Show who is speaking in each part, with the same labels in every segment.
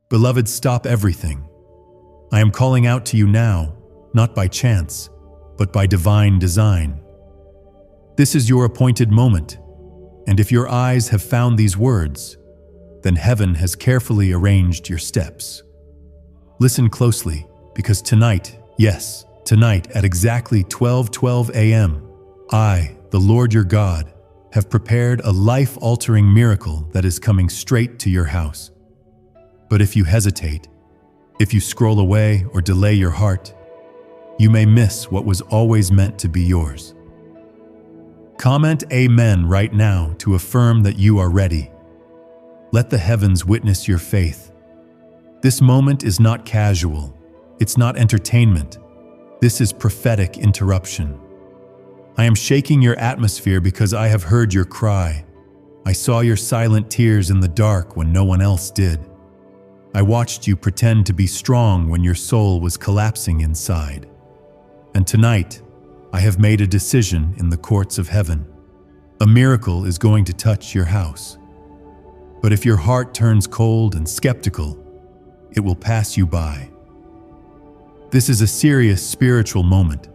Speaker 1: Beloved, stop everything. I am calling out to you now, not by chance, but by divine design. This is your appointed moment, and if your eyes have found these words, then heaven has carefully arranged your steps. Listen closely, because tonight, yes, tonight at exactly 12:12 a.m., I, the Lord your God, have prepared a life-altering miracle that is coming straight to your house. But if you hesitate, if you scroll away or delay your heart, you may miss what was always meant to be yours. Comment Amen right now to affirm that you are ready. Let the heavens witness your faith. This moment is not casual. It's not entertainment. This is prophetic interruption. I am shaking your atmosphere because I have heard your cry. I saw your silent tears in the dark when no one else did. I watched you pretend to be strong when your soul was collapsing inside. And tonight, I have made a decision in the courts of heaven. A miracle is going to touch your house. But if your heart turns cold and skeptical, it will pass you by. This is a serious spiritual moment.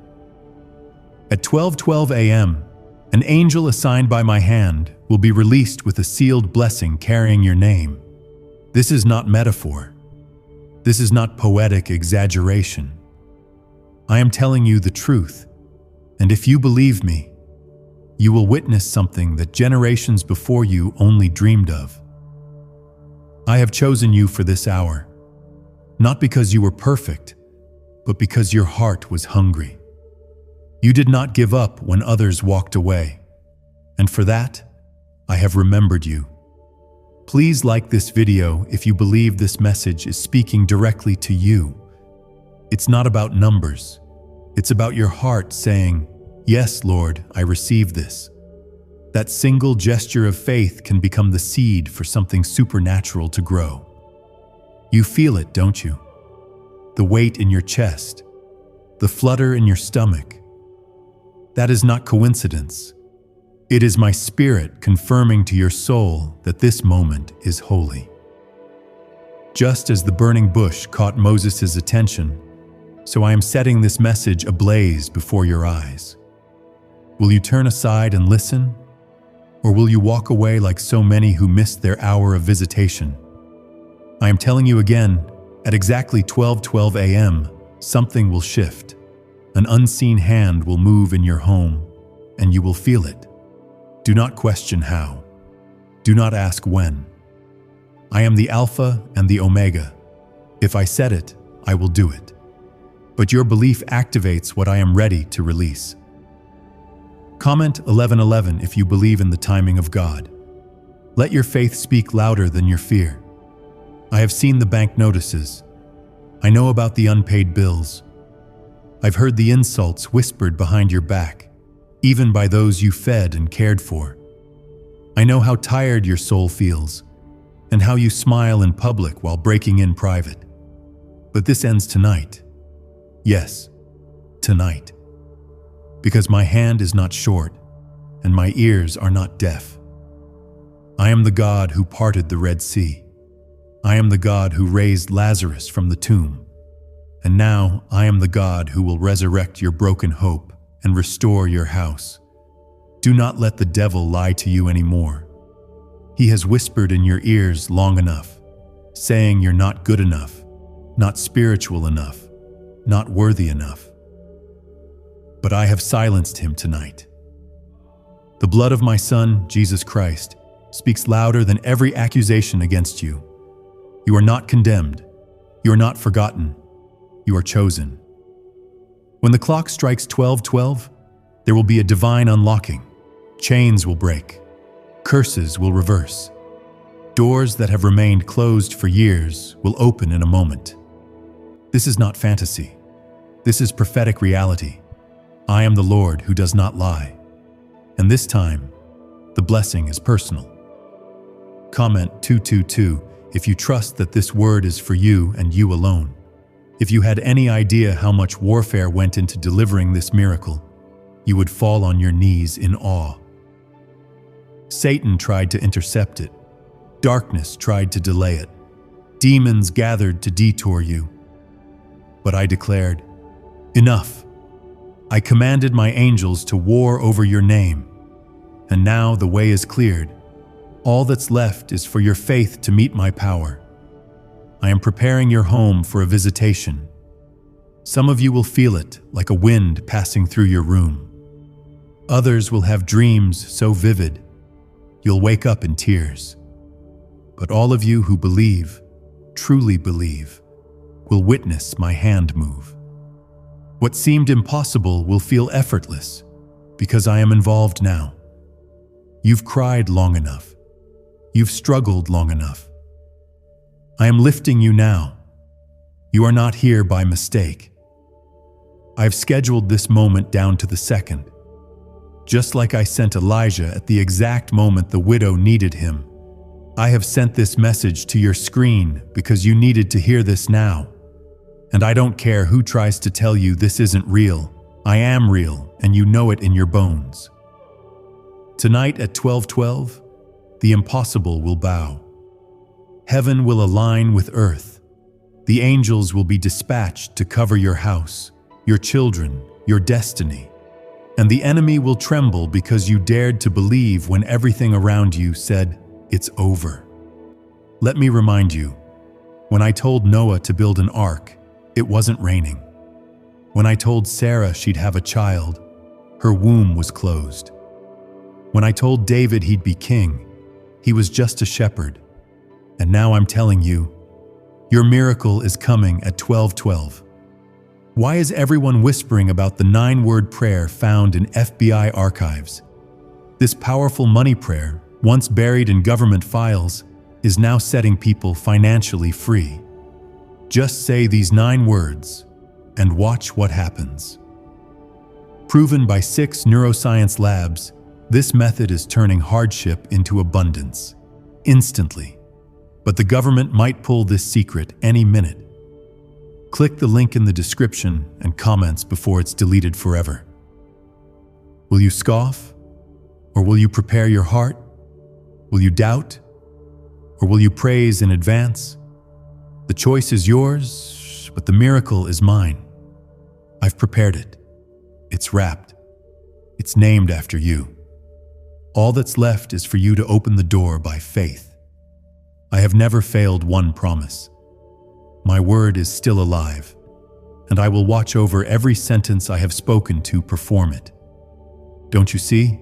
Speaker 1: At 12:12 a.m., an angel assigned by my hand will be released with a sealed blessing carrying your name. This is not metaphor. This is not poetic exaggeration. I am telling you the truth, and if you believe me, you will witness something that generations before you only dreamed of. I have chosen you for this hour, not because you were perfect, but because your heart was hungry. You did not give up when others walked away, and for that, I have remembered you. Please like this video if you believe this message is speaking directly to you. It's not about numbers. It's about your heart saying, "Yes, Lord, I receive this." That single gesture of faith can become the seed for something supernatural to grow. You feel it, don't you? The weight in your chest, the flutter in your stomach. That is not coincidence. It is my spirit confirming to your soul that this moment is holy. Just as the burning bush caught Moses' attention, so I am setting this message ablaze before your eyes. Will you turn aside and listen? Or will you walk away like so many who missed their hour of visitation? I am telling you again, at exactly 12:12 a.m., something will shift. An unseen hand will move in your home, and you will feel it. Do not question how. Do not ask when. I am the Alpha and the Omega. If I said it, I will do it. But your belief activates what I am ready to release. Comment 11:11 if you believe in the timing of God. Let your faith speak louder than your fear. I have seen the bank notices. I know about the unpaid bills. I've heard the insults whispered behind your back, even by those you fed and cared for. I know how tired your soul feels, and how you smile in public while breaking in private. But this ends tonight. Yes, tonight. Because my hand is not short, and my ears are not deaf. I am the God who parted the Red Sea. I am the God who raised Lazarus from the tomb. And now I am the God who will resurrect your broken hope and restore your house. Do not let the devil lie to you anymore. He has whispered in your ears long enough, saying you're not good enough, not spiritual enough, not worthy enough. But I have silenced him tonight. The blood of my Son, Jesus Christ, speaks louder than every accusation against you. You are not condemned. You are not forgotten. You are chosen. When the clock strikes 12:12, there will be a divine unlocking. Chains will break. Curses will reverse. Doors that have remained closed for years will open in a moment. This is not fantasy. This is prophetic reality. I am the Lord who does not lie. And this time, the blessing is personal. Comment 222 if you trust that this word is for you and you alone. If you had any idea how much warfare went into delivering this miracle, you would fall on your knees in awe. Satan tried to intercept it. Darkness tried to delay it. Demons gathered to detour you. But I declared, enough. I commanded my angels to war over your name. And now the way is cleared. All that's left is for your faith to meet my power. I am preparing your home for a visitation. Some of you will feel it like a wind passing through your room. Others will have dreams so vivid, you'll wake up in tears. But all of you who believe, truly believe, will witness my hand move. What seemed impossible will feel effortless because I am involved now. You've cried long enough. You've struggled long enough. I am lifting you now. You are not here by mistake. I've scheduled this moment down to the second. Just like I sent Elijah at the exact moment the widow needed him, I have sent this message to your screen because you needed to hear this now. And I don't care who tries to tell you this isn't real. I am real, and you know it in your bones. Tonight at 12:12, the impossible will bow. Heaven will align with earth. The angels will be dispatched to cover your house, your children, your destiny. And the enemy will tremble because you dared to believe when everything around you said, it's over. Let me remind you, when I told Noah to build an ark, it wasn't raining. When I told Sarah she'd have a child, her womb was closed. When I told David he'd be king, he was just a shepherd. And now I'm telling you, your miracle is coming at 12:12. Why is everyone whispering about the 9-word prayer found in FBI archives? This powerful money prayer, once buried in government files, is now setting people financially free. Just say these 9 words and watch what happens. Proven by 6 neuroscience labs, this method is turning hardship into abundance, instantly. But the government might pull this secret any minute. Click the link in the description and comments before it's deleted forever. Will you scoff? Or will you prepare your heart? Will you doubt? Or will you praise in advance? The choice is yours, but the miracle is mine. I've prepared it. It's wrapped. It's named after you. All that's left is for you to open the door by faith. I have never failed one promise. My word is still alive, and I will watch over every sentence I have spoken to perform it. Don't you see?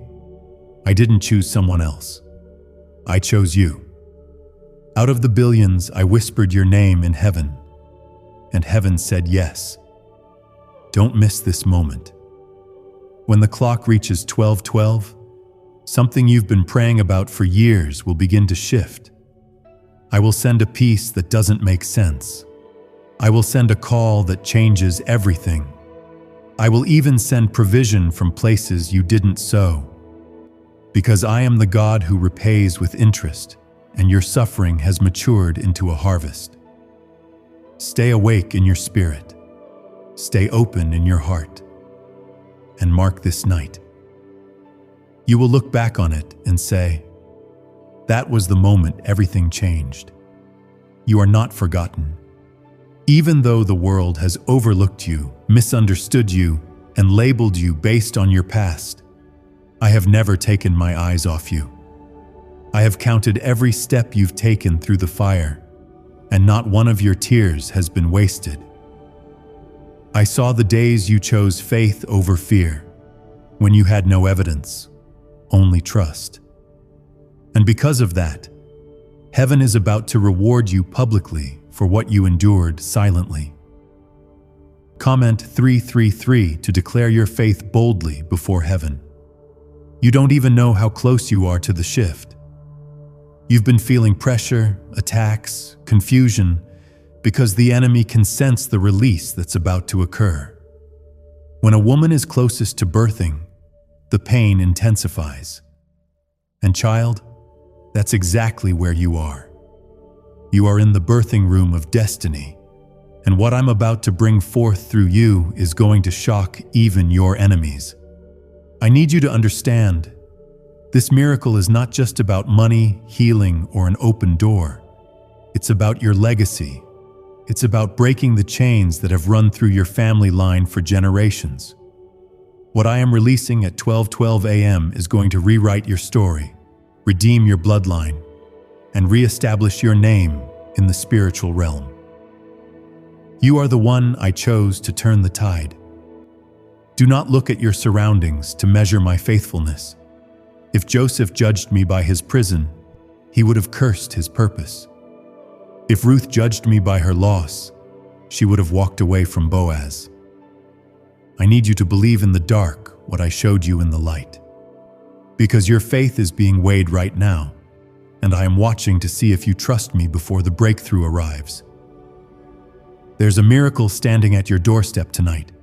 Speaker 1: I didn't choose someone else. I chose you. Out of the billions, I whispered your name in heaven, and heaven said yes. Don't miss this moment. When the clock reaches 12:12, something you've been praying about for years will begin to shift. I will send a peace that doesn't make sense. I will send a call that changes everything. I will even send provision from places you didn't sow. Because I am the God who repays with interest, and your suffering has matured into a harvest. Stay awake in your spirit. Stay open in your heart. And mark this night. You will look back on it and say, that was the moment everything changed. You are not forgotten. Even though the world has overlooked you, misunderstood you, and labeled you based on your past, I have never taken my eyes off you. I have counted every step you've taken through the fire, and not one of your tears has been wasted. I saw the days you chose faith over fear, when you had no evidence, only trust. And because of that, heaven is about to reward you publicly for what you endured silently. Comment 333 to declare your faith boldly before heaven. You don't even know how close you are to the shift. You've been feeling pressure, attacks, confusion, because the enemy can sense the release that's about to occur. When a woman is closest to birthing, the pain intensifies. And child, that's exactly where you are. You are in the birthing room of destiny, and what I'm about to bring forth through you is going to shock even your enemies. I need you to understand, this miracle is not just about money, healing, or an open door. It's about your legacy. It's about breaking the chains that have run through your family line for generations. What I am releasing at 12:12 a.m. is going to rewrite your story, redeem your bloodline, and reestablish your name in the spiritual realm. You are the one I chose to turn the tide. Do not look at your surroundings to measure my faithfulness. If Joseph judged me by his prison, he would have cursed his purpose. If Ruth judged me by her loss, she would have walked away from Boaz. I need you to believe in the dark what I showed you in the light. Because your faith is being weighed right now, and I am watching to see if you trust me before the breakthrough arrives. There's a miracle standing at your doorstep tonight.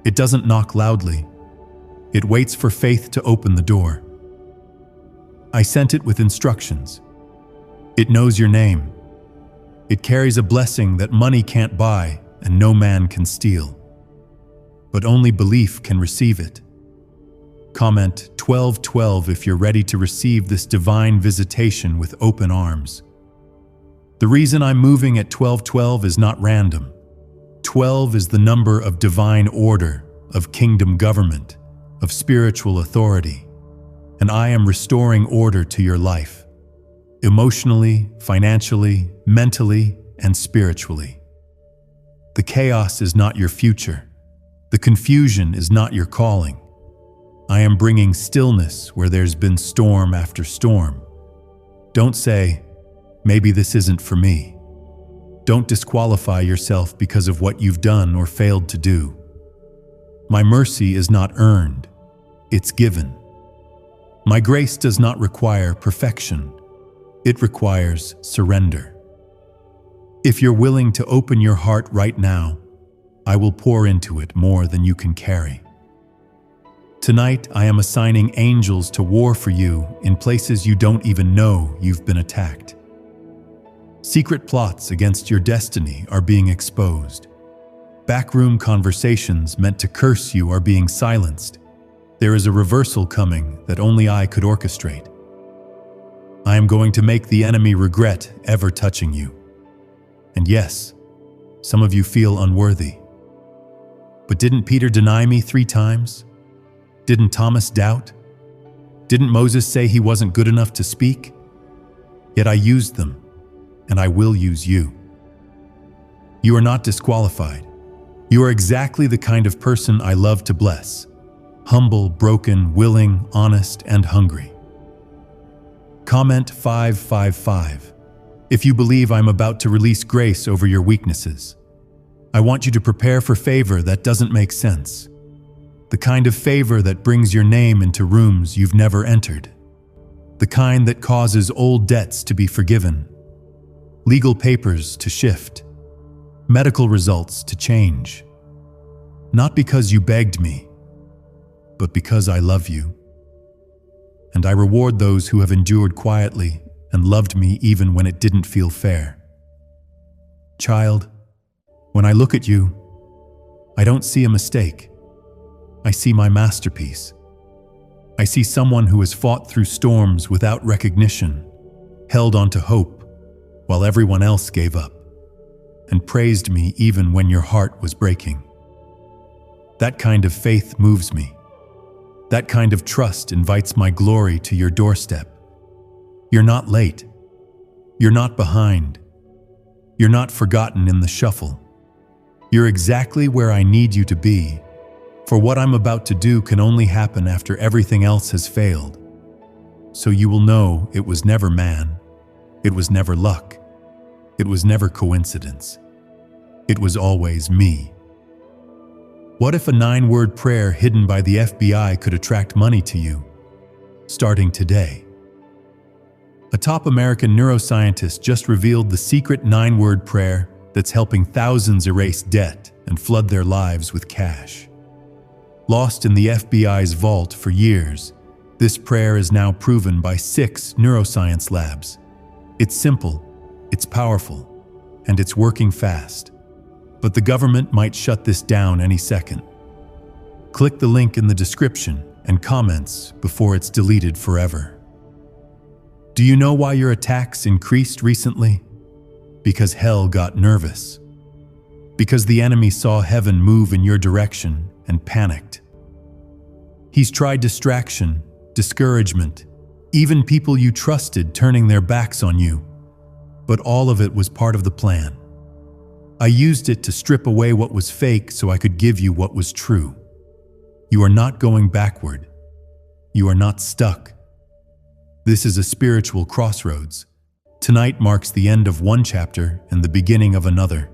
Speaker 1: It doesn't knock loudly. It waits for faith to open the door. I sent it with instructions. It knows your name. It carries a blessing that money can't buy and no man can steal. But only belief can receive it. Comment 12:12 if you're ready to receive this divine visitation with open arms. The reason I'm moving at 12:12 is not random. 12 is the number of divine order, of kingdom government, of spiritual authority. And I am restoring order to your life. Emotionally, financially, mentally, and spiritually. The chaos is not your future. The confusion is not your calling. I am bringing stillness where there's been storm after storm. Don't say, maybe this isn't for me. Don't disqualify yourself because of what you've done or failed to do. My mercy is not earned, it's given. My grace does not require perfection. It requires surrender. If you're willing to open your heart right now, I will pour into it more than you can carry. Tonight, I am assigning angels to war for you in places you don't even know you've been attacked. Secret plots against your destiny are being exposed. Backroom conversations meant to curse you are being silenced. There is a reversal coming that only I could orchestrate. I am going to make the enemy regret ever touching you. And yes, some of you feel unworthy. But didn't Peter deny me 3 times? Didn't Thomas doubt? Didn't Moses say he wasn't good enough to speak? Yet I used them, and I will use you. You are not disqualified. You are exactly the kind of person I love to bless. Humble, broken, willing, honest, and hungry. Comment 555 if you believe I'm about to release grace over your weaknesses. I want you to prepare for favor that doesn't make sense. The kind of favor that brings your name into rooms you've never entered. The kind that causes old debts to be forgiven. Legal papers to shift. Medical results to change. Not because you begged me, but because I love you. And I reward those who have endured quietly and loved me even when it didn't feel fair. Child, when I look at you, I don't see a mistake. I see my masterpiece. I see someone who has fought through storms without recognition, held on to hope while everyone else gave up, and praised me even when your heart was breaking. That kind of faith moves me. That kind of trust invites my glory to your doorstep. You're not late. You're not behind. You're not forgotten in the shuffle. You're exactly where I need you to be, for what I'm about to do can only happen after everything else has failed. So you will know it was never man. It was never luck. It was never coincidence. It was always me. What if a 9-word prayer hidden by the FBI could attract money to you, starting today? A top American neuroscientist just revealed the secret 9-word prayer that's helping thousands erase debt and flood their lives with cash. Lost in the FBI's vault for years, this prayer is now proven by 6 neuroscience labs. It's simple, it's powerful, and it's working fast. But the government might shut this down any second. Click the link in the description and comments before it's deleted forever. Do you know why your attacks increased recently? because hell got nervous. Because the enemy saw heaven move in your direction and panicked. He's tried distraction, discouragement, even people you trusted turning their backs on you. But all of it was part of the plan. I used it to strip away what was fake so I could give you what was true. You are not going backward. You are not stuck. This is a spiritual crossroads. Tonight marks the end of one chapter and the beginning of another.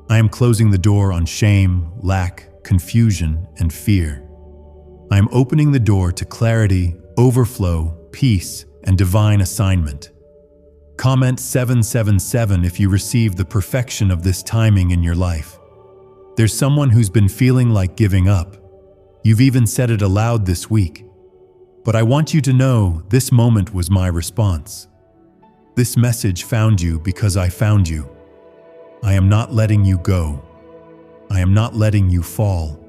Speaker 1: I am closing the door on shame, lack, confusion, and fear. I am opening the door to clarity, overflow, peace, and divine assignment. Comment 777 if you receive the perfection of this timing in your life. There's someone who's been feeling like giving up. You've even said it aloud this week. But I want you to know this moment was my response. This message found you because I found you. I am not letting you go. I am not letting you fall.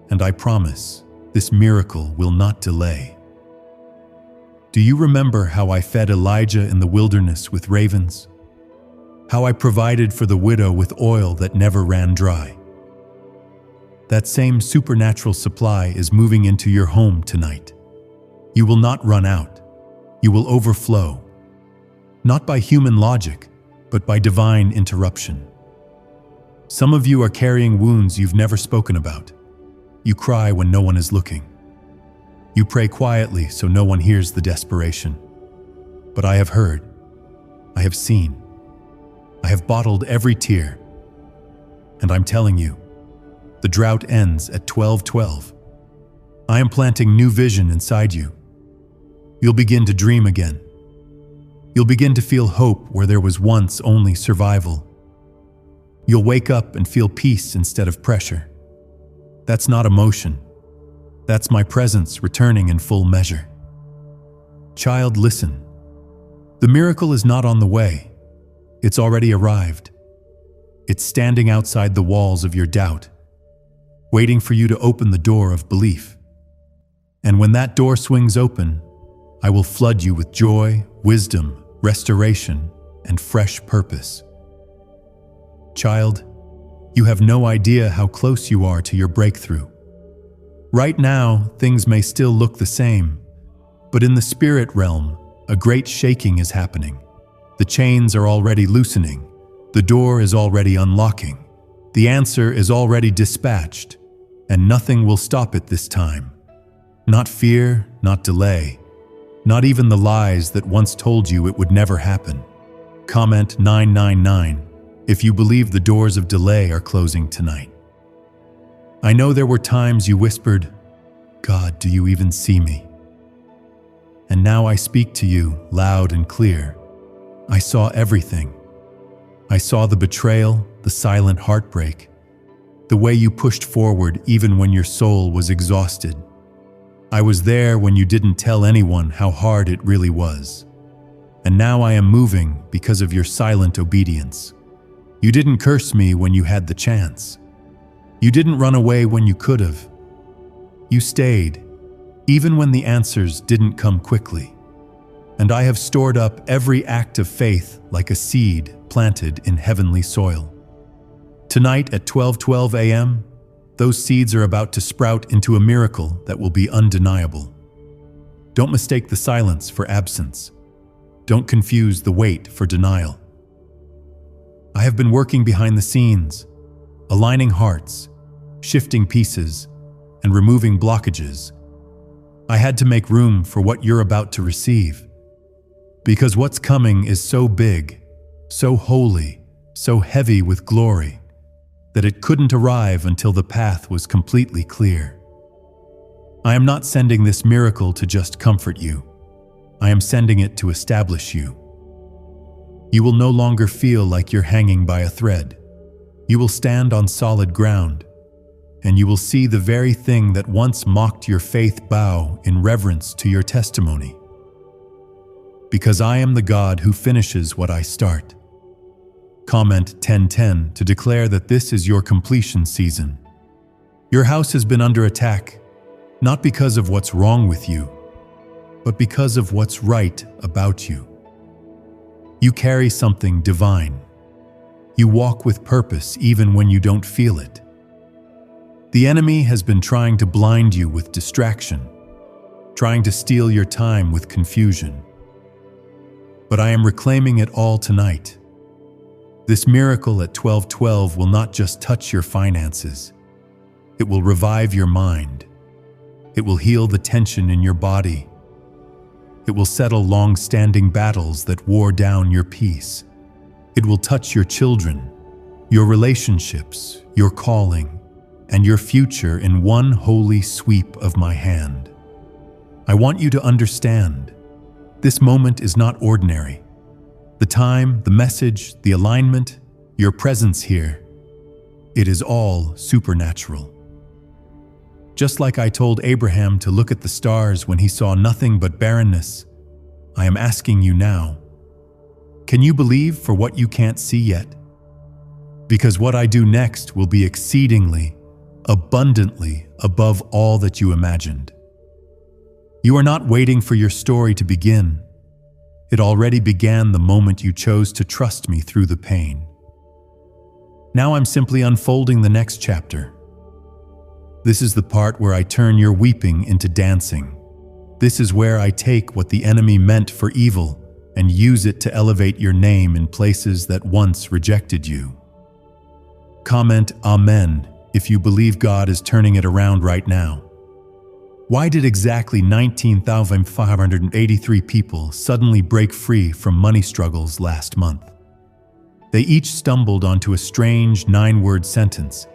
Speaker 1: And I promise, this miracle will not delay. Do you remember how I fed Elijah in the wilderness with ravens? How I provided for the widow with oil that never ran dry? That same supernatural supply is moving into your home tonight. You will not run out. You will overflow. Not by human logic, but by divine interruption. Some of you are carrying wounds you've never spoken about. You cry when no one is looking. You pray quietly so no one hears the desperation. But I have heard. I have seen. I have bottled every tear. And I'm telling you, the drought ends at 12:12. I am planting new vision inside you. You'll begin to dream again. You'll begin to feel hope where there was once only survival. You'll wake up and feel peace instead of pressure. That's not emotion. That's my presence returning in full measure. Child, listen. The miracle is not on the way. It's already arrived. It's standing outside the walls of your doubt, waiting for you to open the door of belief. And when that door swings open, I will flood you with joy, wisdom, restoration, and fresh purpose. Child, you have no idea how close you are to your breakthrough. Right now, things may still look the same, but in the spirit realm, a great shaking is happening. The chains are already loosening. The door is already unlocking. The answer is already dispatched, and nothing will stop it this time. Not fear, not delay, not even the lies that once told you it would never happen. Comment 999 if you believe the doors of delay are closing tonight. I know there were times you whispered, "God, do you even see me?" And now I speak to you loud and clear. I saw everything. I saw the betrayal, the silent heartbreak, the way you pushed forward even when your soul was exhausted. I was there when you didn't tell anyone how hard it really was. And now I am moving because of your silent obedience. You didn't curse me when you had the chance. You didn't run away when you could have. You stayed, even when the answers didn't come quickly. And I have stored up every act of faith like a seed planted in heavenly soil. Tonight at 12:12 a.m., those seeds are about to sprout into a miracle that will be undeniable. Don't mistake the silence for absence. Don't confuse the wait for denial. I have been working behind the scenes, aligning hearts, shifting pieces, and removing blockages. I had to make room for what you're about to receive. Because what's coming is so big, so holy, so heavy with glory, that it couldn't arrive until the path was completely clear. I am not sending this miracle to just comfort you. I am sending it to establish you. You will no longer feel like you're hanging by a thread. You will stand on solid ground, and you will see the very thing that once mocked your faith bow in reverence to your testimony. Because I am the God who finishes what I start. Comment 1010 to declare that this is your completion season. Your house has been under attack, not because of what's wrong with you, but because of what's right about you. You carry something divine. You walk with purpose even when you don't feel it. The enemy has been trying to blind you with distraction, trying to steal your time with confusion. But I am reclaiming it all tonight. This miracle at 12:12 will not just touch your finances. It will revive your mind. It will heal the tension in your body. It will settle long-standing battles that wore down your peace. It will touch your children, your relationships, your calling, and your future in one holy sweep of my hand. I want you to understand, this moment is not ordinary. The time, the message, the alignment, your presence here, it is all supernatural. Just like I told Abraham to look at the stars when he saw nothing but barrenness, I am asking you now, can you believe for what you can't see yet? Because what I do next will be exceedingly, abundantly above all that you imagined. You are not waiting for your story to begin. It already began the moment you chose to trust me through the pain. Now I'm simply unfolding the next chapter. This is the part where I turn your weeping into dancing. This is where I take what the enemy meant for evil and use it to elevate your name in places that once rejected you. Comment Amen if you believe God is turning it around right now. Why did exactly 19,583 people suddenly break free from money struggles last month? They each stumbled onto a strange 9-word sentence,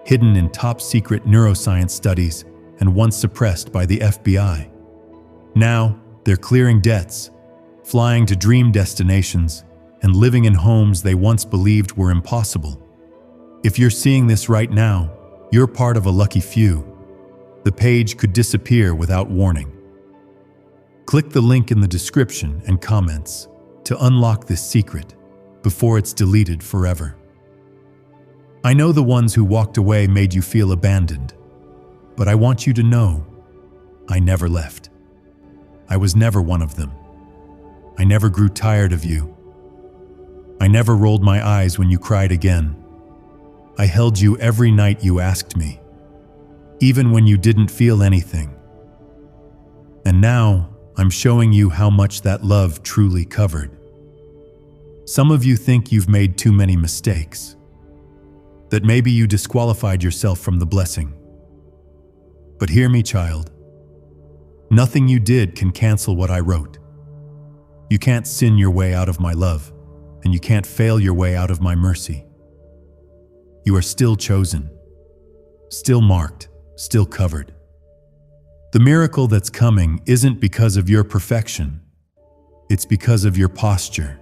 Speaker 1: hidden in top-secret neuroscience studies and once suppressed by the FBI. Now, they're clearing debts, flying to dream destinations, and living in homes they once believed were impossible. If you're seeing this right now, you're part of a lucky few. The page could disappear without warning. Click the link in the description and comments to unlock this secret before it's deleted forever. I know the ones who walked away made you feel abandoned, but I want you to know, I never left. I was never one of them. I never grew tired of you. I never rolled my eyes when you cried again. I held you every night you asked me, even when you didn't feel anything. And now, I'm showing you how much that love truly covered. Some of you think you've made too many mistakes, that maybe you disqualified yourself from the blessing. But hear me, child. Nothing you did can cancel what I wrote. You can't sin your way out of my love, and you can't fail your way out of my mercy. You are still chosen, still marked, still covered. The miracle that's coming isn't because of your perfection. It's because of your posture.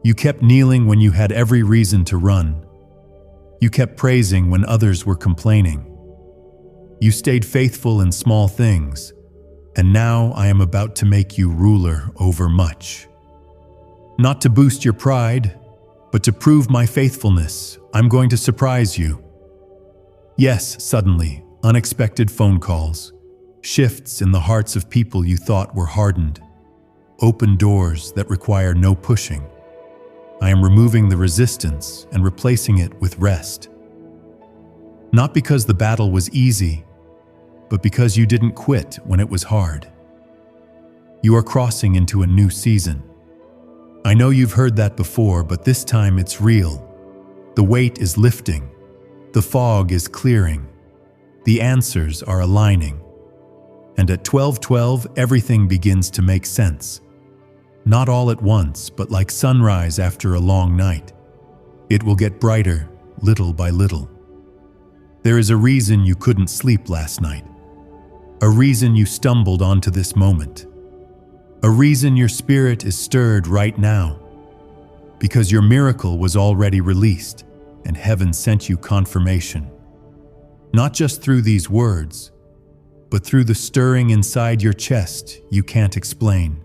Speaker 1: You kept kneeling when you had every reason to run. You kept praising when others were complaining. You stayed faithful in small things, and now I am about to make you ruler over much. Not to boost your pride, but to prove my faithfulness, I'm going to surprise you. Yes, suddenly, unexpected phone calls, shifts in the hearts of people you thought were hardened, open doors that require no pushing. I am removing the resistance and replacing it with rest. Not because the battle was easy, but because you didn't quit when it was hard. You are crossing into a new season. I know you've heard that before, but this time it's real. The weight is lifting. The fog is clearing. The answers are aligning. And at 12:12, everything begins to make sense. Not all at once, but like sunrise after a long night. It will get brighter, little by little. There is a reason you couldn't sleep last night. A reason you stumbled onto this moment. A reason your spirit is stirred right now. Because your miracle was already released, and heaven sent you confirmation. Not just through these words, but through the stirring inside your chest you can't explain.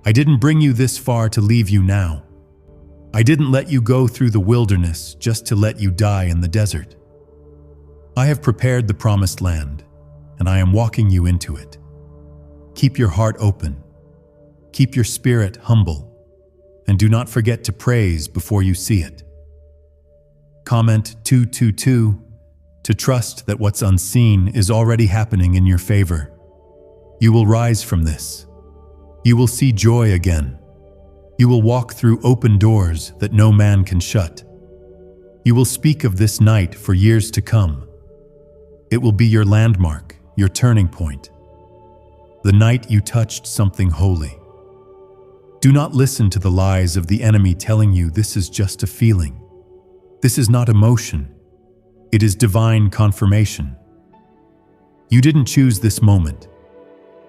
Speaker 1: I didn't bring you this far to leave you now. I didn't let you go through the wilderness just to let you die in the desert. I have prepared the promised land, and I am walking you into it. Keep your heart open. Keep your spirit humble, and do not forget to praise before you see it. Comment 222 to trust that what's unseen is already happening in your favor. You will rise from this. You will see joy again. You will walk through open doors that no man can shut. You will speak of this night for years to come. It will be your landmark, your turning point. The night you touched something holy. Do not listen to the lies of the enemy telling you this is just a feeling. This is not emotion. It is divine confirmation. You didn't choose this moment.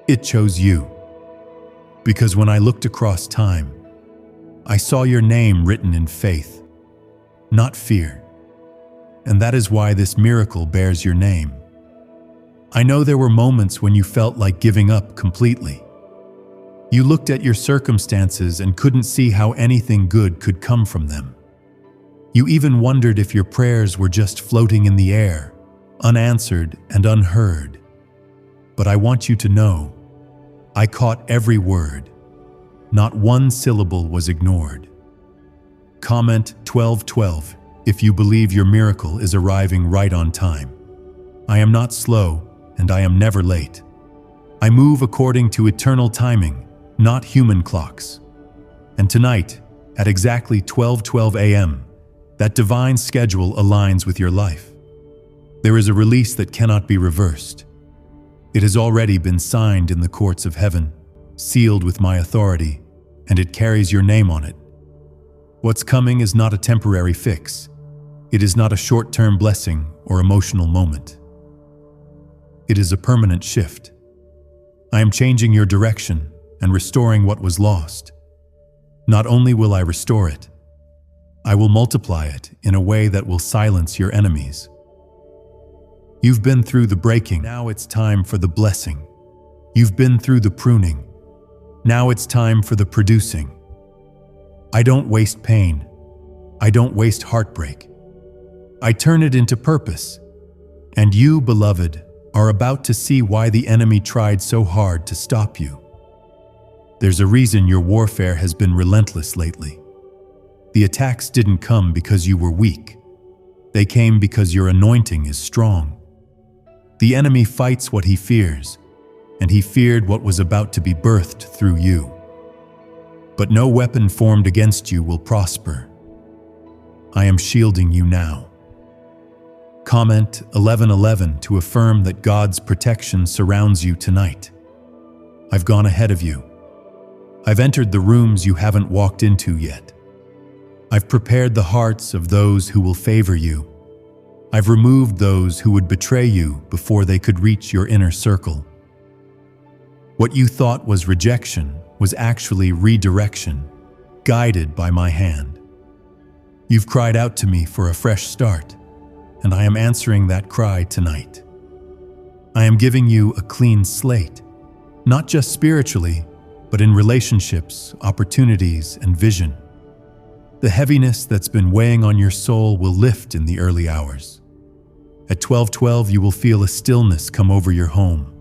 Speaker 1: It chose you. Because when I looked across time, I saw your name written in faith, not fear. And that is why this miracle bears your name. I know there were moments when you felt like giving up completely. You looked at your circumstances and couldn't see how anything good could come from them. You even wondered if your prayers were just floating in the air, unanswered and unheard. But I want you to know, I caught every word. Not one syllable was ignored. Comment 1212 if you believe your miracle is arriving right on time. I am not slow, and I am never late. I move according to eternal timing, not human clocks. And tonight, at exactly 12:12 a.m., that divine schedule aligns with your life. There is a release that cannot be reversed. It has already been signed in the courts of heaven, sealed with my authority, and it carries your name on it. What's coming is not a temporary fix. It is not a short-term blessing or emotional moment. It is a permanent shift. I am changing your direction and restoring what was lost. Not only will I restore it, I will multiply it in a way that will silence your enemies. You've been through the breaking, now it's time for the blessing. You've been through the pruning, now it's time for the producing. I don't waste pain. I don't waste heartbreak. I turn it into purpose. And you, beloved, are about to see why the enemy tried so hard to stop you. There's a reason your warfare has been relentless lately. The attacks didn't come because you were weak. They came because your anointing is strong. The enemy fights what he fears, and he feared what was about to be birthed through you. But no weapon formed against you will prosper. I am shielding you now. Comment 1111 to affirm that God's protection surrounds you tonight. I've gone ahead of you. I've entered the rooms you haven't walked into yet. I've prepared the hearts of those who will favor you. I've removed those who would betray you before they could reach your inner circle. What you thought was rejection was actually redirection, guided by my hand. You've cried out to me for a fresh start, and I am answering that cry tonight. I am giving you a clean slate, not just spiritually, but in relationships, opportunities, and vision. The heaviness that's been weighing on your soul will lift in the early hours. At 12:12, you will feel a stillness come over your home.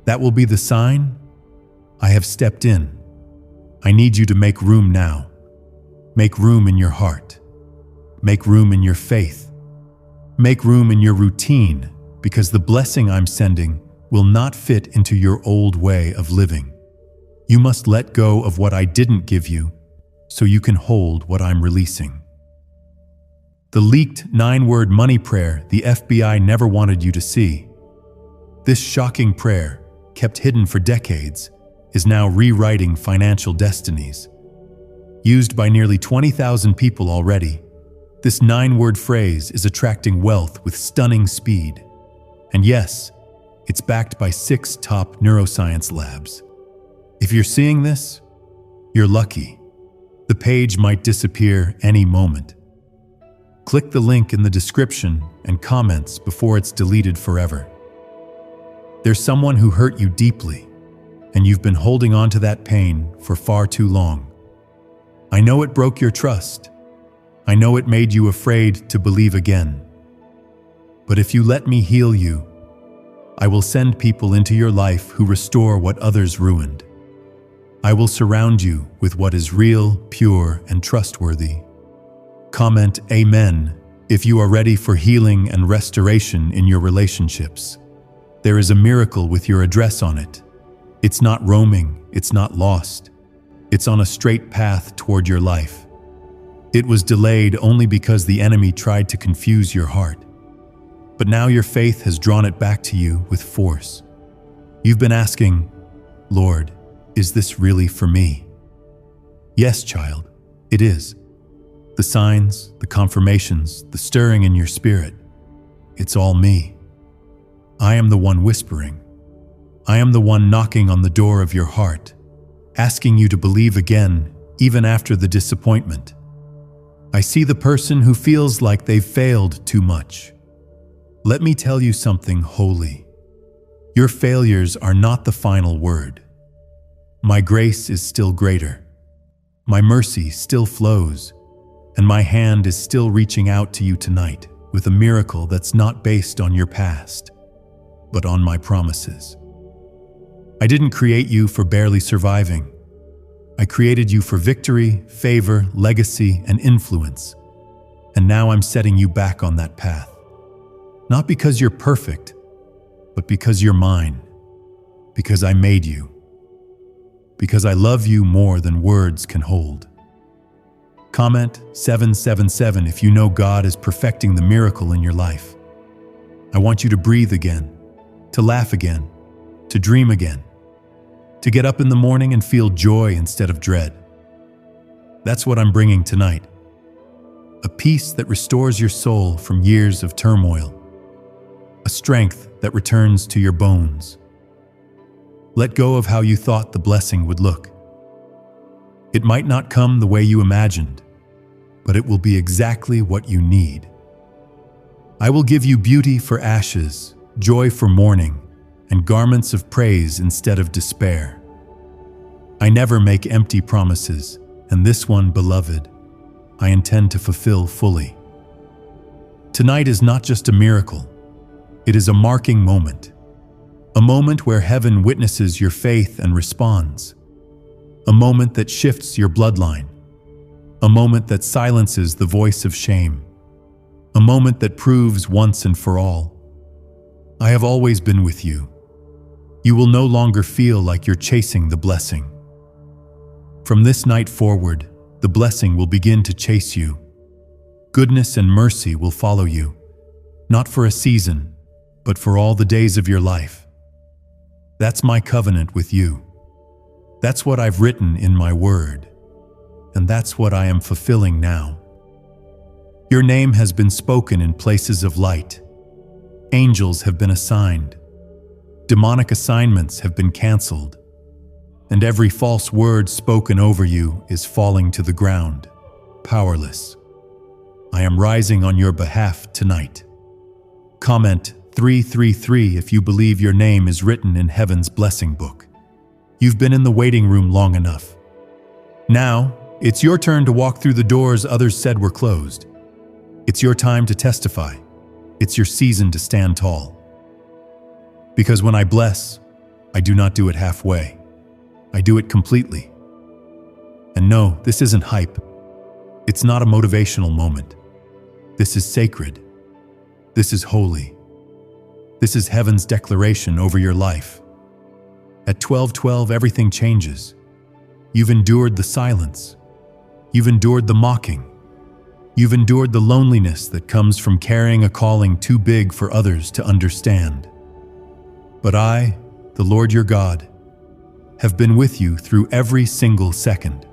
Speaker 1: That will be the sign I have stepped in. I need you to make room now. Make room in your heart. Make room in your faith. Make room in your routine, because the blessing I'm sending will not fit into your old way of living. You must let go of what I didn't give you so you can hold what I'm releasing. The leaked 9-word money prayer the FBI never wanted you to see. This shocking prayer, kept hidden for decades, is now rewriting financial destinies. Used by nearly 20,000 people already, this 9-word phrase is attracting wealth with stunning speed. And yes, it's backed by 6 top neuroscience labs. If you're seeing this, you're lucky. The page might disappear any moment. Click the link in the description and comments before it's deleted forever. There's someone who hurt you deeply, and you've been holding on to that pain for far too long. I know it broke your trust. I know it made you afraid to believe again. But if you let me heal you, I will send people into your life who restore what others ruined. I will surround you with what is real, pure, and trustworthy. Comment Amen if you are ready for healing and restoration in your relationships. There is a miracle with your address on it. It's not roaming, it's not lost. It's on a straight path toward your life. It was delayed only because the enemy tried to confuse your heart. But now your faith has drawn it back to you with force. You've been asking, Lord, is this really for me? Yes, child, it is. The signs, the confirmations, the stirring in your spirit, it's all me. I am the one whispering. I am the one knocking on the door of your heart, asking you to believe again, even after the disappointment. I see the person who feels like they've failed too much. Let me tell you something holy. Your failures are not the final word. My grace is still greater. My mercy still flows, and my hand is still reaching out to you tonight with a miracle that's not based on your past, but on my promises. I didn't create you for barely surviving. I created you for victory, favor, legacy, and influence. And now I'm setting you back on that path. Not because you're perfect, but because you're mine. Because I made you. Because I love you more than words can hold. Comment 777 if you know God is perfecting the miracle in your life. I want you to breathe again, to laugh again, to dream again, to get up in the morning and feel joy instead of dread. That's what I'm bringing tonight. A peace that restores your soul from years of turmoil. A strength that returns to your bones. Let go of how you thought the blessing would look. It might not come the way you imagined, but it will be exactly what you need. I will give you beauty for ashes, joy for mourning, and garments of praise instead of despair. I never make empty promises, and this one, beloved, I intend to fulfill fully. Tonight is not just a miracle, it is a marking moment. A moment where heaven witnesses your faith and responds. A moment that shifts your bloodline. A moment that silences the voice of shame. A moment that proves once and for all, I have always been with you. You will no longer feel like you're chasing the blessing. From this night forward, the blessing will begin to chase you. Goodness and mercy will follow you, not for a season, but for all the days of your life. That's my covenant with you. That's what I've written in my word. And that's what I am fulfilling now. Your name has been spoken in places of light. Angels have been assigned. Demonic assignments have been canceled. And every false word spoken over you is falling to the ground, powerless. I am rising on your behalf tonight. Comment 333 if you believe your name is written in heaven's blessing book. You've been in the waiting room long enough. Now, it's your turn to walk through the doors others said were closed. It's your time to testify. It's your season to stand tall. Because when I bless, I do not do it halfway. I do it completely. And no, this isn't hype. It's not a motivational moment. This is sacred. This is holy. This is heaven's declaration over your life. At 12:12, everything changes. You've endured the silence. You've endured the mocking. You've endured the loneliness that comes from carrying a calling too big for others to understand. But I, the Lord your God, have been with you through every single second.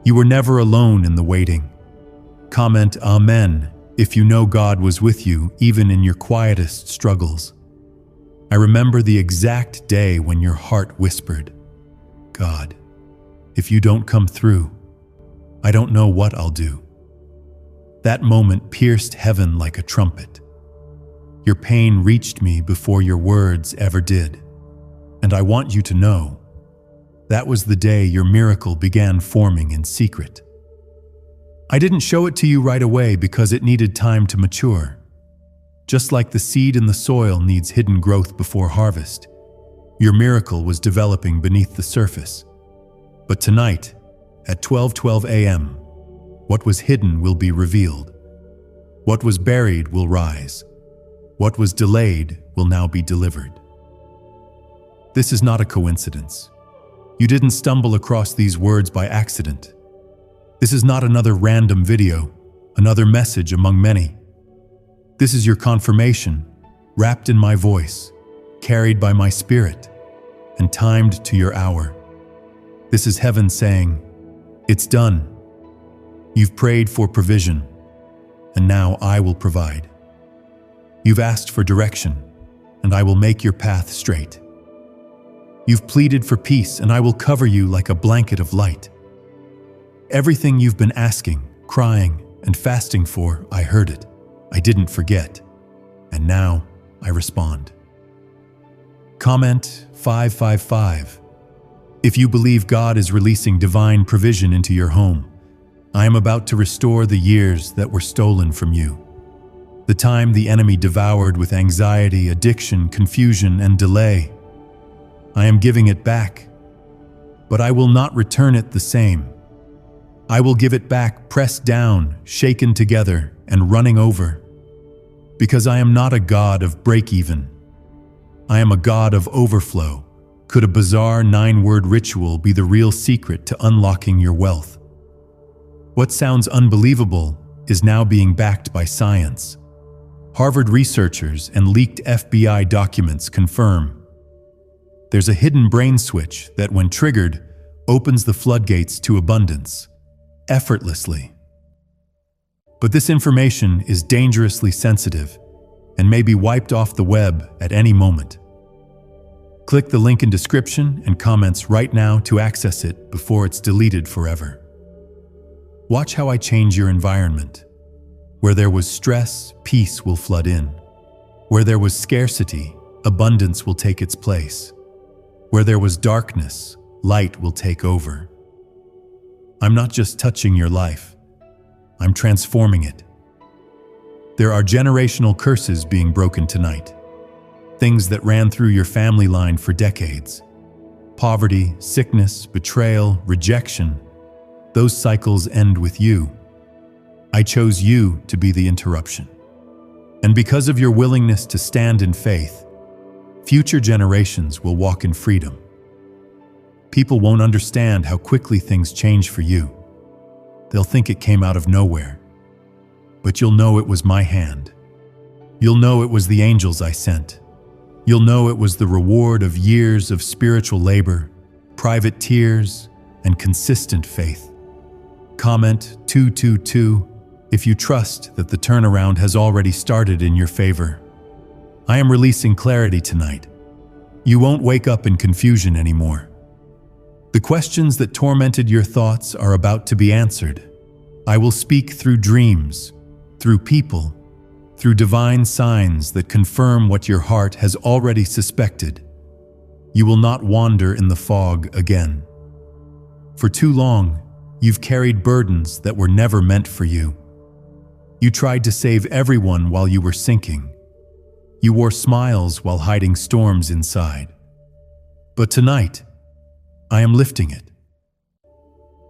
Speaker 1: You were never alone in the waiting. Comment Amen if you know God was with you even in your quietest struggles. I remember the exact day when your heart whispered, God, if you don't come through, I don't know what I'll do. That moment pierced heaven like a trumpet. Your pain reached me before your words ever did. And I want you to know, that was the day your miracle began forming in secret. I didn't show it to you right away because it needed time to mature. Just like the seed in the soil needs hidden growth before harvest, your miracle was developing beneath the surface. But tonight, at 12:12 a.m., what was hidden will be revealed. What was buried will rise. What was delayed will now be delivered. This is not a coincidence. You didn't stumble across these words by accident. This is not another random video, another message among many. This is your confirmation, wrapped in my voice, carried by my spirit, and timed to your hour. This is heaven saying, "It's done. You've prayed for provision, and now I will provide. You've asked for direction, and I will make your path straight. You've pleaded for peace, and I will cover you like a blanket of light. Everything you've been asking, crying, and fasting for, I heard it. I didn't forget. And now I respond." Comment 555. If you believe God is releasing divine provision into your home, I am about to restore the years that were stolen from you. The time the enemy devoured with anxiety, addiction, confusion, and delay. I am giving it back, but I will not return it the same. I will give it back pressed down, shaken together, and running over. Because I am not a God of break-even. I am a God of overflow. Could a bizarre 9-word ritual be the real secret to unlocking your wealth? What sounds unbelievable is now being backed by science. Harvard researchers and leaked FBI documents confirm. There's a hidden brain switch that, when triggered, opens the floodgates to abundance, effortlessly. But this information is dangerously sensitive and may be wiped off the web at any moment. Click the link in description and comments right now to access it before it's deleted forever. Watch how I change your environment. Where there was stress, peace will flood in. Where there was scarcity, abundance will take its place. Where there was darkness, light will take over. I'm not just touching your life. I'm transforming it. There are generational curses being broken tonight. Things that ran through your family line for decades. Poverty, sickness, betrayal, rejection. Those cycles end with you. I chose you to be the interruption. And because of your willingness to stand in faith, future generations will walk in freedom. People won't understand how quickly things change for you. They'll think it came out of nowhere. But you'll know it was my hand. You'll know it was the angels I sent. You'll know it was the reward of years of spiritual labor, private tears, and consistent faith. Comment 222 if you trust that the turnaround has already started in your favor. I am releasing clarity tonight. You won't wake up in confusion anymore. The questions that tormented your thoughts are about to be answered. I will speak through dreams, through people, through divine signs that confirm what your heart has already suspected. You will not wander in the fog again. For too long, you've carried burdens that were never meant for you. You tried to save everyone while you were sinking. You wore smiles while hiding storms inside. But tonight, I am lifting it.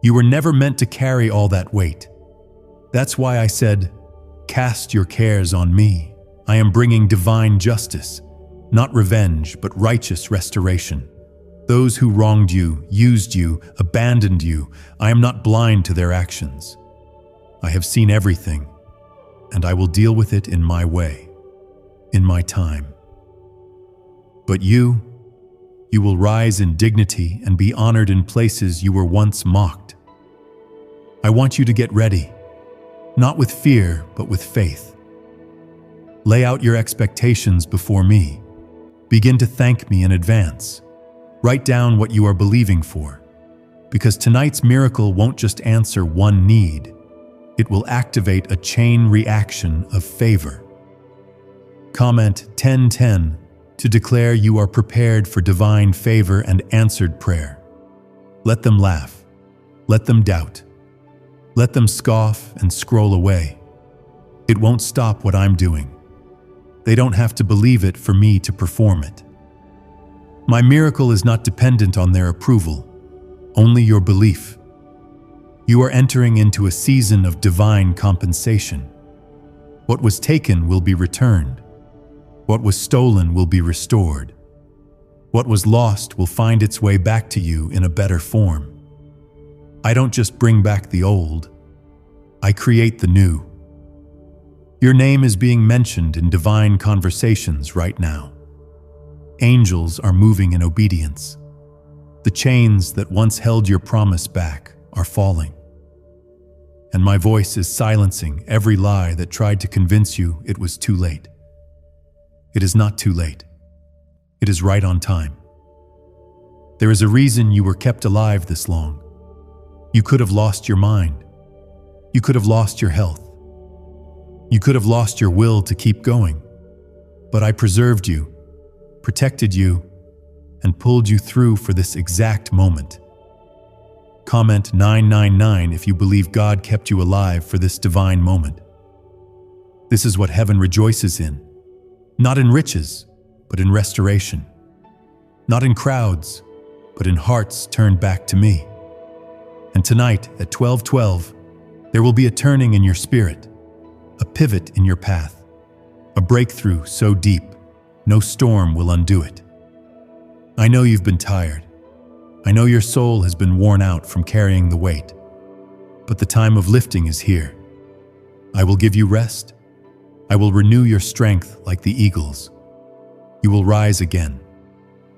Speaker 1: You were never meant to carry all that weight. That's why I said, "Cast your cares on me." I am bringing divine justice, not revenge, but righteous restoration. Those who wronged you, used you, abandoned you, I am not blind to their actions. I have seen everything, and I will deal with it in my way, in my time. But you will rise in dignity and be honored in places you were once mocked. I want you to get ready, not with fear, but with faith. Lay out your expectations before me. Begin to thank me in advance. Write down what you are believing for, because tonight's miracle won't just answer one need. It will activate a chain reaction of favor. Comment 1010 to declare you are prepared for divine favor and answered prayer. Let them laugh. Let them doubt. Let them scoff and scroll away. It won't stop what I'm doing. They don't have to believe it for me to perform it. My miracle is not dependent on their approval. only your belief. You are entering into a season of divine compensation. What was taken will be returned. What was stolen will be restored. What was lost will find its way back to you in a better form. I don't just bring back the old, I create the new. Your name is being mentioned in divine conversations right now. Angels are moving in obedience. The chains that once held your promise back are falling. And my voice is silencing every lie that tried to convince you it was too late. It is not too late. It is right on time. There is a reason you were kept alive this long. You could have lost your mind. You could have lost your health. You could have lost your will to keep going. But I preserved you, protected you, and pulled you through for this exact moment. Comment 999 if you believe God kept you alive for this divine moment. This is what heaven rejoices in. Not in riches, but in restoration. Not in crowds, but in hearts turned back to me. And tonight at 12:12, there will be a turning in your spirit, a pivot in your path, a breakthrough so deep, no storm will undo it. I know you've been tired. I know your soul has been worn out from carrying the weight. But the time of lifting is here. I will give you rest. I will renew your strength like the eagles. You will rise again,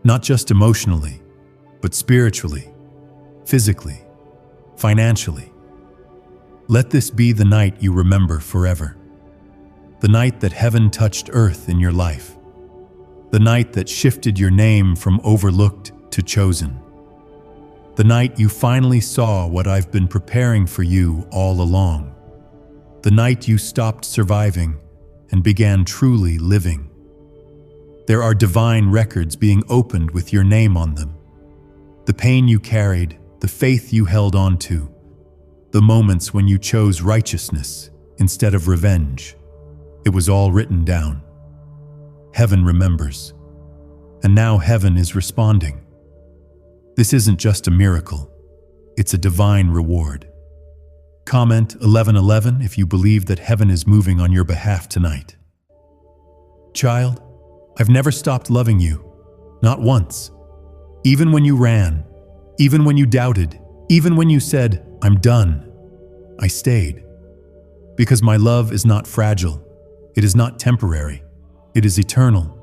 Speaker 1: not just emotionally, but spiritually, physically, financially. Let this be the night you remember forever. The night that heaven touched earth in your life. The night that shifted your name from overlooked to chosen. The night you finally saw what I've been preparing for you all along. The night you stopped surviving and began truly living. There are divine records being opened with your name on them. The pain you carried, the faith you held on to, the moments when you chose righteousness instead of revenge. It was all written down. Heaven remembers. And now heaven is responding. This isn't just a miracle. It's a divine reward. Comment 1111 if you believe that heaven is moving on your behalf tonight. Child, I've never stopped loving you. Not once. Even when you ran, even when you doubted, even when you said, "I'm done," I stayed. Because my love is not fragile. It is not temporary. It is eternal.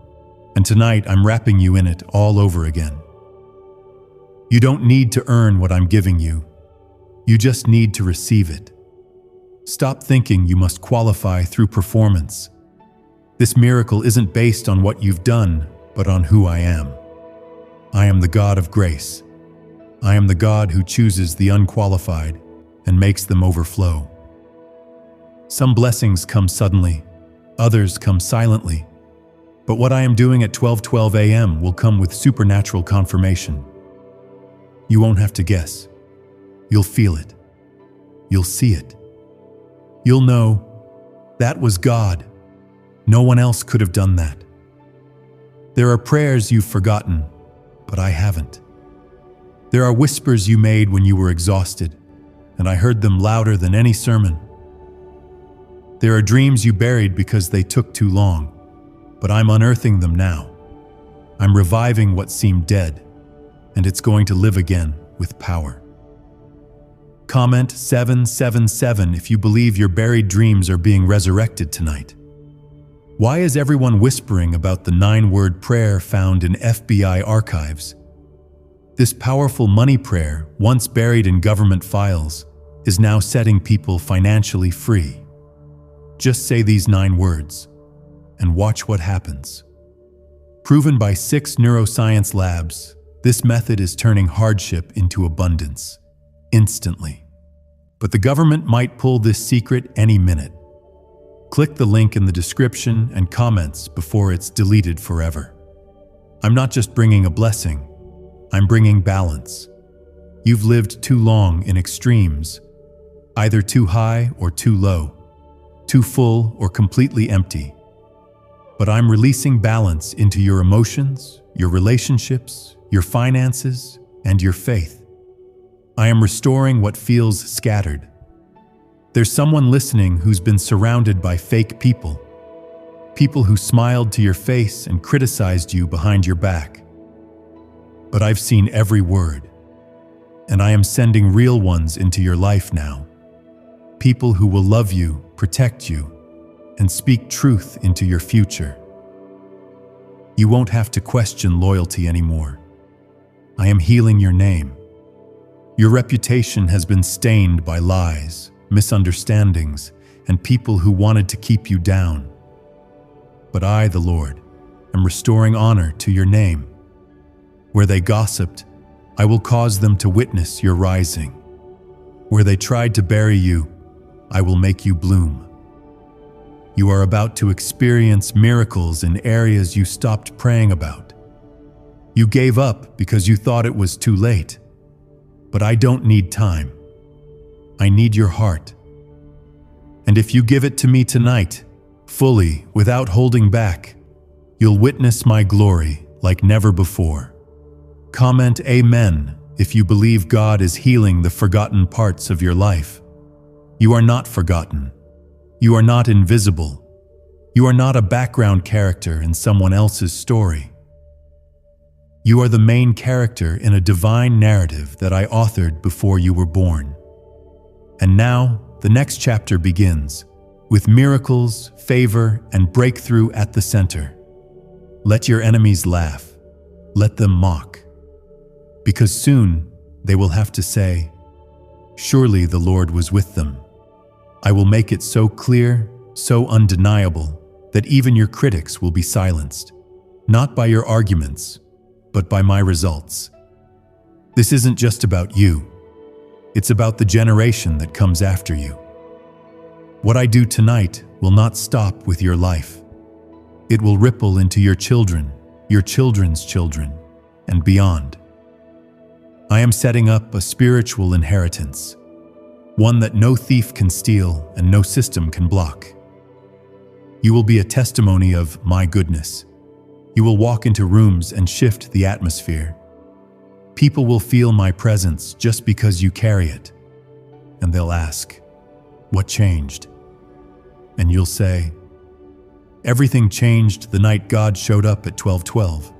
Speaker 1: And tonight I'm wrapping you in it all over again. You don't need to earn what I'm giving you. You just need to receive it. Stop thinking you must qualify through performance. This miracle isn't based on what you've done, but on who I am. I am the God of grace. I am the God who chooses the unqualified and makes them overflow. Some blessings come suddenly, others come silently. But what I am doing at 12:12 a.m. will come with supernatural confirmation. You won't have to guess. You'll feel it. You'll see it. You'll know that was God. No one else could have done that. There are prayers you've forgotten, but I haven't. There are whispers you made when you were exhausted, and I heard them louder than any sermon. There are dreams you buried because they took too long, but I'm unearthing them now. I'm reviving what seemed dead, and it's going to live again with power. Comment 777 if you believe your buried dreams are being resurrected tonight. Why is everyone whispering about the 9-word prayer found in FBI archives? This powerful money prayer, once buried in government files, is now setting people financially free. Just say these 9 words, and watch what happens. Proven by 6 neuroscience labs, this method is turning hardship into abundance, instantly. But the government might pull this secret any minute. Click the link in the description and comments before it's deleted forever. I'm not just bringing a blessing, I'm bringing balance. You've lived too long in extremes, either too high or too low, too full or completely empty. But I'm releasing balance into your emotions, your relationships, your finances, and your faith. I am restoring what feels scattered. There's someone listening who's been surrounded by fake people. People who smiled to your face and criticized you behind your back. But I've seen every word, and I am sending real ones into your life now. People who will love you, protect you, and speak truth into your future. You won't have to question loyalty anymore. I am healing your name. Your reputation has been stained by lies, misunderstandings, and people who wanted to keep you down. But I, the Lord, am restoring honor to your name. Where they gossiped, I will cause them to witness your rising. Where they tried to bury you, I will make you bloom. You are about to experience miracles in areas you stopped praying about. You gave up because you thought it was too late. But I don't need time. I need your heart. And if you give it to me tonight, fully, without holding back, you'll witness my glory like never before. Comment Amen if you believe God is healing the forgotten parts of your life. You are not forgotten. You are not invisible. You are not a background character in someone else's story. You are the main character in a divine narrative that I authored before you were born. And now, the next chapter begins, with miracles, favor, and breakthrough at the center. Let your enemies laugh. Let them mock. Because soon, they will have to say, "Surely the Lord was with them." I will make it so clear, so undeniable, that even your critics will be silenced, not by your arguments, but by my results. This isn't just about you. It's about the generation that comes after you. What I do tonight will not stop with your life. It will ripple into your children, your children's children, and beyond. I am setting up a spiritual inheritance, one that no thief can steal and no system can block. You will be a testimony of my goodness. You will walk into rooms and shift the atmosphere. People will feel my presence just because you carry it. And they'll ask, "What changed?" And you'll say, "Everything changed the night God showed up at 12:12.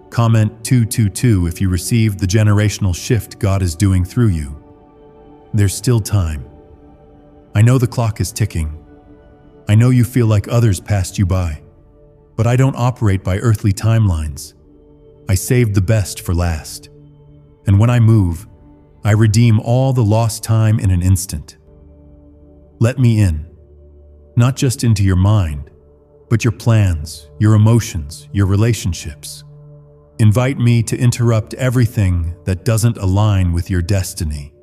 Speaker 1: Comment 222 if you received the generational shift God is doing through you. There's still time. I know the clock is ticking. I know you feel like others passed you by. But I don't operate by earthly timelines. I saved the best for last. And when I move, I redeem all the lost time in an instant. Let me in, not just into your mind, but your plans, your emotions, your relationships. Invite me to interrupt everything that doesn't align with your destiny.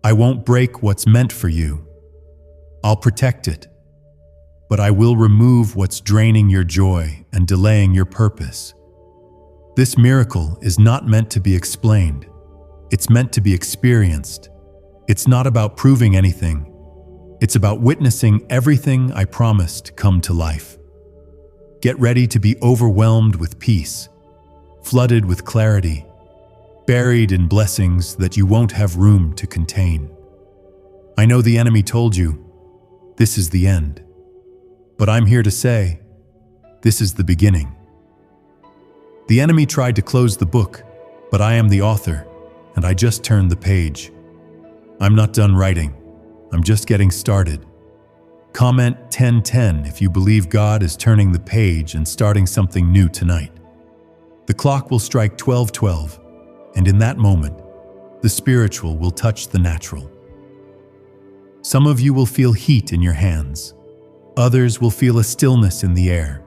Speaker 1: I won't break what's meant for you. I'll protect it. But I will remove what's draining your joy and delaying your purpose. This miracle is not meant to be explained. It's meant to be experienced. It's not about proving anything. It's about witnessing everything I promised come to life. Get ready to be overwhelmed with peace, flooded with clarity, buried in blessings that you won't have room to contain. I know the enemy told you, this is the end. But I'm here to say, this is the beginning. The enemy tried to close the book, but I am the author, and I just turned the page. I'm not done writing. I'm just getting started. Comment 1010 if you believe God is turning the page and starting something new tonight. The clock will strike 12:12, and in that moment, the spiritual will touch the natural. Some of you will feel heat in your hands. Others will feel a stillness in the air.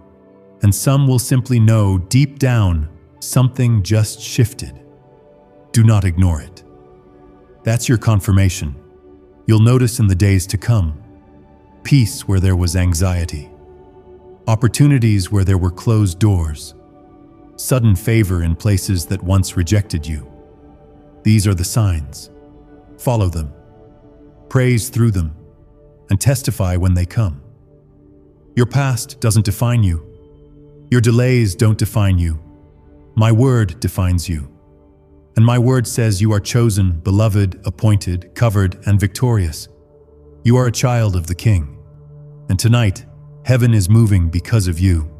Speaker 1: And some will simply know deep down something just shifted. Do not ignore it. That's your confirmation. You'll notice in the days to come, peace where there was anxiety, opportunities where there were closed doors, sudden favor in places that once rejected you. These are the signs. Follow them, praise through them, and testify when they come. Your past doesn't define you. Your delays don't define you. My word defines you. And my word says you are chosen, beloved, appointed, covered, and victorious. You are a child of the King. And tonight, heaven is moving because of you.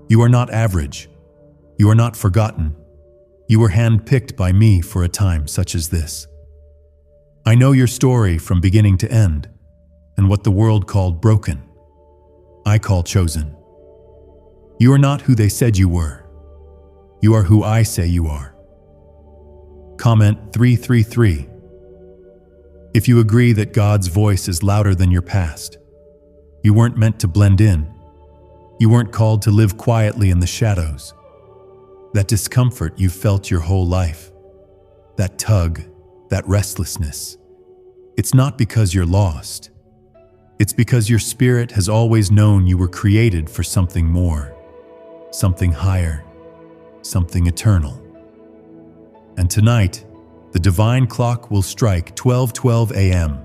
Speaker 1: You are not average. You are not forgotten. You were handpicked by me for a time such as this. I know your story from beginning to end, and what the world called broken, I call chosen. You are not who they said you were. You are who I say you are. Comment 333. If you agree that God's voice is louder than your past, you weren't meant to blend in. You weren't called to live quietly in the shadows. That discomfort you've felt your whole life, that tug, that restlessness, it's not because you're lost. It's because your spirit has always known you were created for something more, something higher, something eternal. And tonight, the divine clock will strike 12:12 a.m.,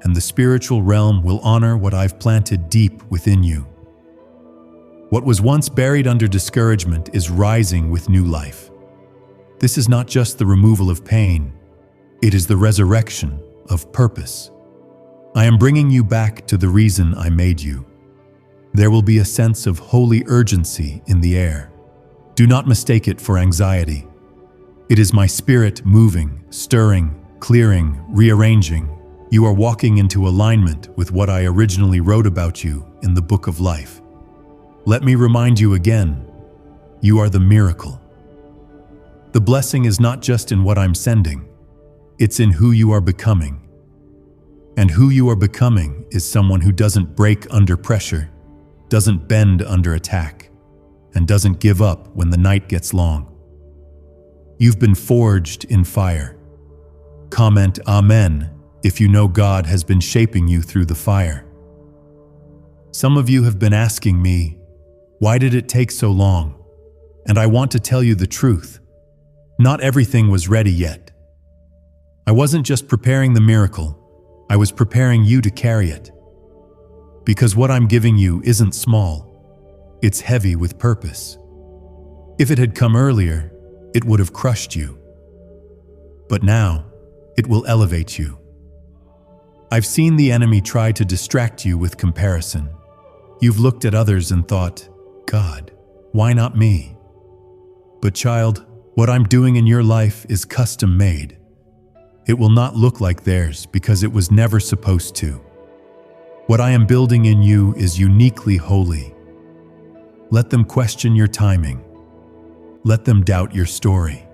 Speaker 1: and the spiritual realm will honor what I've planted deep within you. What was once buried under discouragement is rising with new life. This is not just the removal of pain, it is the resurrection of purpose. I am bringing you back to the reason I made you. There will be a sense of holy urgency in the air. Do not mistake it for anxiety. It is my spirit moving, stirring, clearing, rearranging. You are walking into alignment with what I originally wrote about you in the Book of Life. Let me remind you again, you are the miracle. The blessing is not just in what I'm sending, it's in who you are becoming. And who you are becoming is someone who doesn't break under pressure, doesn't bend under attack, and doesn't give up when the night gets long. You've been forged in fire. Comment Amen if you know God has been shaping you through the fire. Some of you have been asking me, why did it take so long? And I want to tell you the truth. Not everything was ready yet. I wasn't just preparing the miracle, I was preparing you to carry it. Because what I'm giving you isn't small, it's heavy with purpose. If it had come earlier, it would have crushed you. But now, it will elevate you. I've seen the enemy try to distract you with comparison. You've looked at others and thought, God, why not me? But child, what I'm doing in your life is custom made. It will not look like theirs because it was never supposed to. What I am building in you is uniquely holy. Let them question your timing. Let them doubt your story.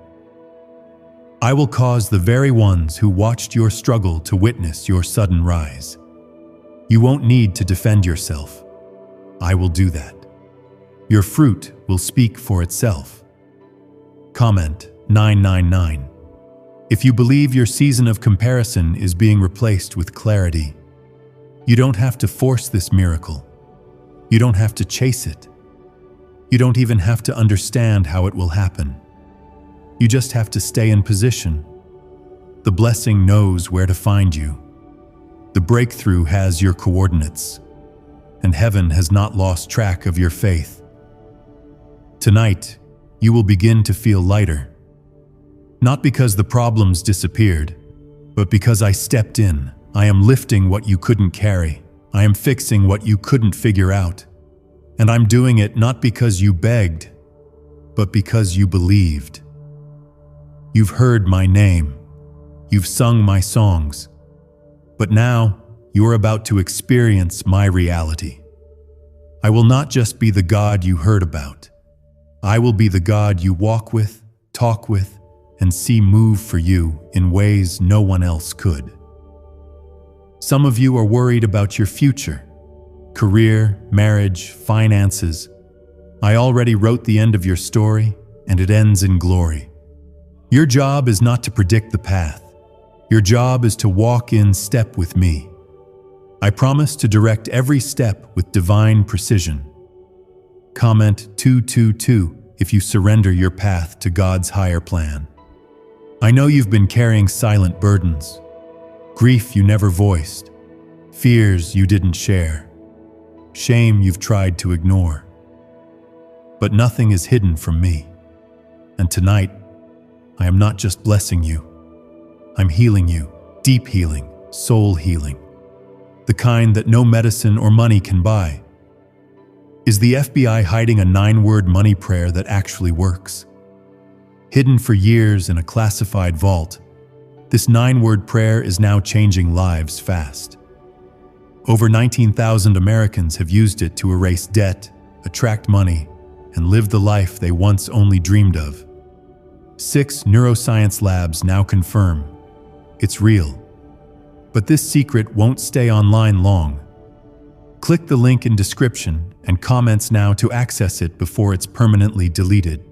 Speaker 1: I will cause the very ones who watched your struggle to witness your sudden rise. You won't need to defend yourself. I will do that. Your fruit will speak for itself. Comment 999. If you believe your season of comparison is being replaced with clarity, you don't have to force this miracle. You don't have to chase it. You don't even have to understand how it will happen. You just have to stay in position. The blessing knows where to find you. The breakthrough has your coordinates, and heaven has not lost track of your faith. Tonight, you will begin to feel lighter. Not because the problems disappeared, but because I stepped in. I am lifting what you couldn't carry. I am fixing what you couldn't figure out. And I'm doing it not because you begged, but because you believed. You've heard my name. You've sung my songs. But now, you are about to experience my reality. I will not just be the God you heard about. I will be the God you walk with, talk with, and see move for you in ways no one else could. Some of you are worried about your future, career, marriage, finances. I already wrote the end of your story, and it ends in glory. Your job is not to predict the path. Your job is to walk in step with me. I promise to direct every step with divine precision. Comment 222 if you surrender your path to God's higher plan. I know you've been carrying silent burdens, grief you never voiced, fears you didn't share, shame you've tried to ignore. But nothing is hidden from me. And tonight, I am not just blessing you. I'm healing you, deep healing, soul healing. The kind that no medicine or money can buy. Is the FBI hiding a 9-word money prayer that actually works? Hidden for years in a classified vault, this 9-word prayer is now changing lives fast. Over 19,000 Americans have used it to erase debt, attract money, and live the life they once only dreamed of. 6 neuroscience labs now confirm it's real. But this secret won't stay online long. Click the link in description and comments now to access it before it's permanently deleted.